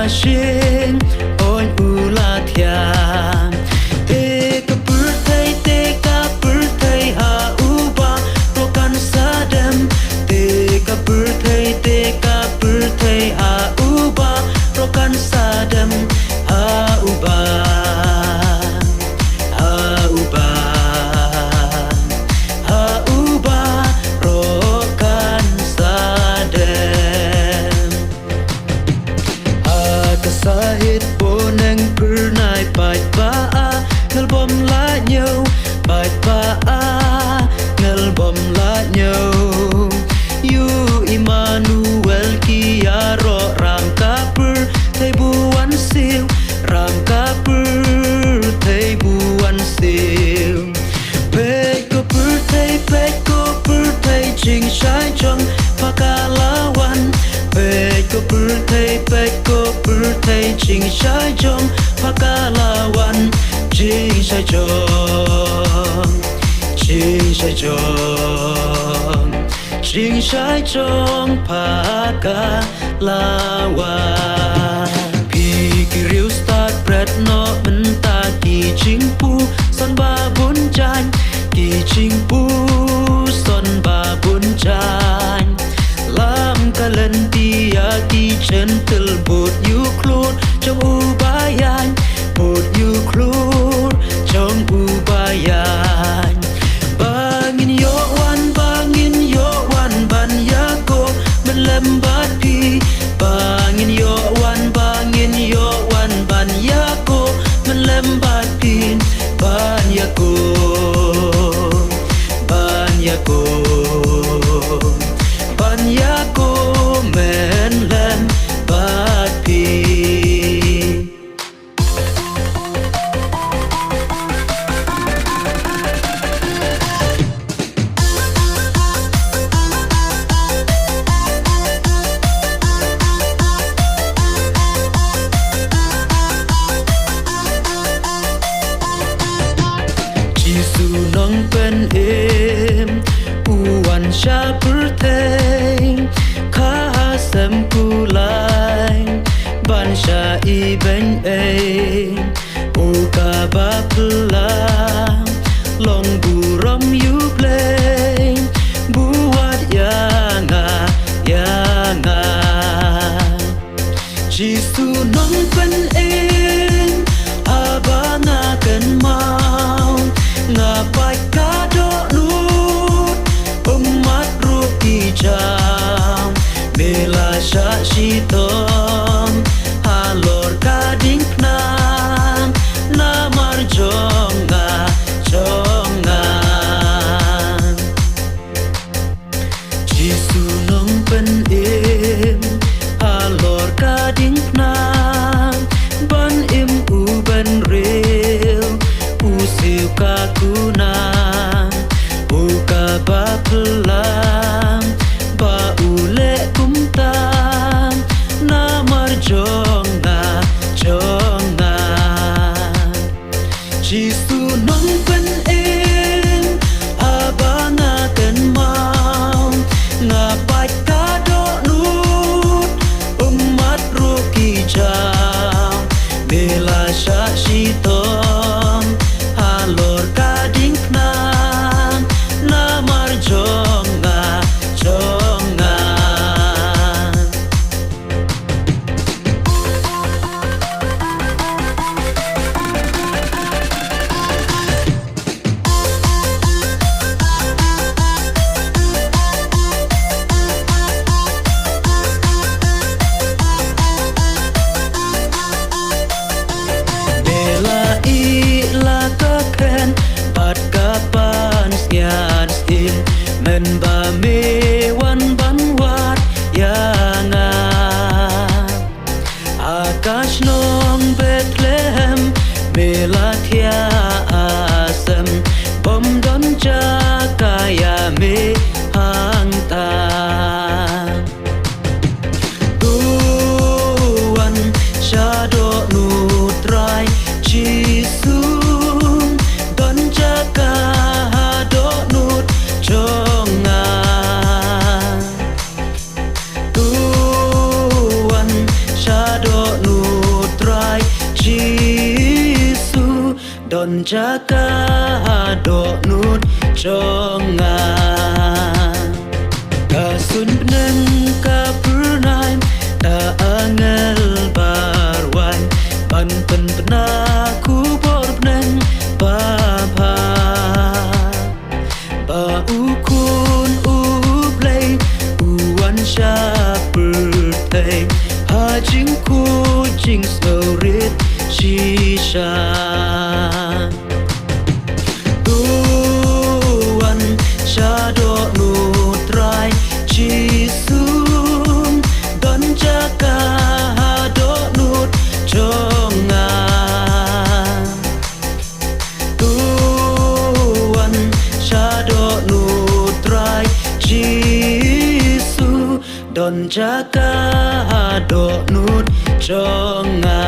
shing oi ula thia te ka pur thai ha uba rokan sadam te ka pur thai ha uba rokan sadam ha uba ha uba ha uba rokan sadam kasahit boneng pernai pai pa ngel bom la nhau pai pa ngel bom la nhau yu Immanuel kia ro ram kapur thai buan siêu ram kapur thai buan siêu pe ko pur thai ching shai chong pakalawan pe ko pur thai ching shai chong pakalawan ching shai chong ching shai chong pakalawan pi ki riu start bread no menta ki ching pu son ba bun chan ki ching pu son ba bun chan lam kalan tia ki chen tel bot you klur trong u bayan bot you klur trong u bayan bangin yo wan ban yako men lembat pi bangin yo wan ban yako men lembat pi ban yako men lembat pi Jisu nong pen em uan sha pur thai kha sam pu lai ban sha I ben e o ka ba pla long bu rom you play bu wat ya nga Jisu nong pen em abanga kan mau nga pai ka do lut umat ruki jam bela sha shi tom halor ka ding nang namar jonga Jisu nong pen em halor ka ding nang ban im u ban rel u siu ka kuna u ka ba plang ba u le kum tam na mar jonga Jisu nong pen em abanga kan mau nga pai ka do lut umat ruki jam bela sha shi tom halor ka ding nang namar jonga bela I la ka khen bat ka pan syan stin men ba me wan ban wat ya nga akash nong Bethlehem melathia asam bom don cha kaya me hang ta tuan shado nu trai Jisu don jaga do nut jonga tuan shado nu Don jaga do nut jonga Kasun beneng ka pernaim Ta angel barwan Ban pen penaku bor beneng Bapa Ba ukun uplay Uwan sya pertay Hajing kucing sorit Shisha Tuan Shadow Nutrai Chisum Don Jaka Hado Nut Jonga Tuan Shadow Nutrai Chisu Don Jaka Hado Nut Jonga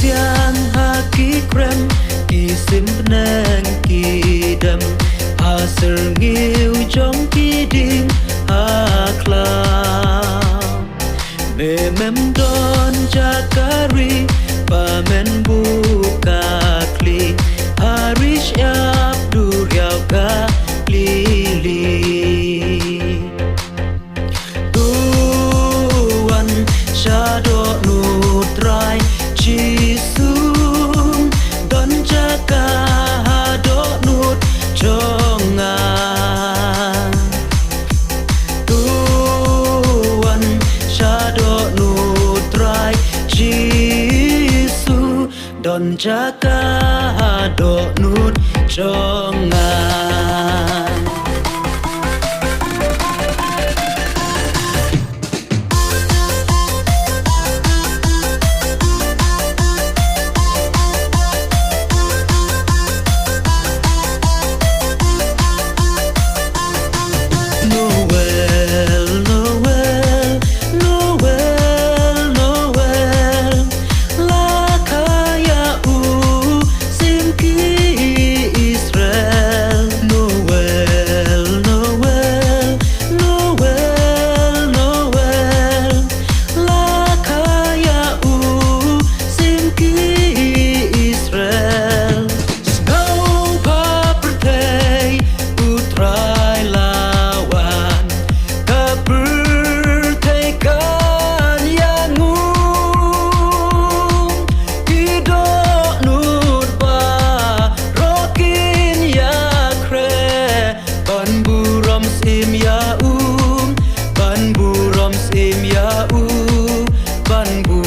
Siang haki krem Kisim penang kidam Haser ngiu jong kiding Haklam Memem don jakari Pamen buka kli Harish abdur yau ka lili Tuan Shadow Nutrai Chisum Don jaga hado nut jonga Tuan Shadow Nutrai Chisu Don jaga hado nut jonga Ban burom sim ya u ban bu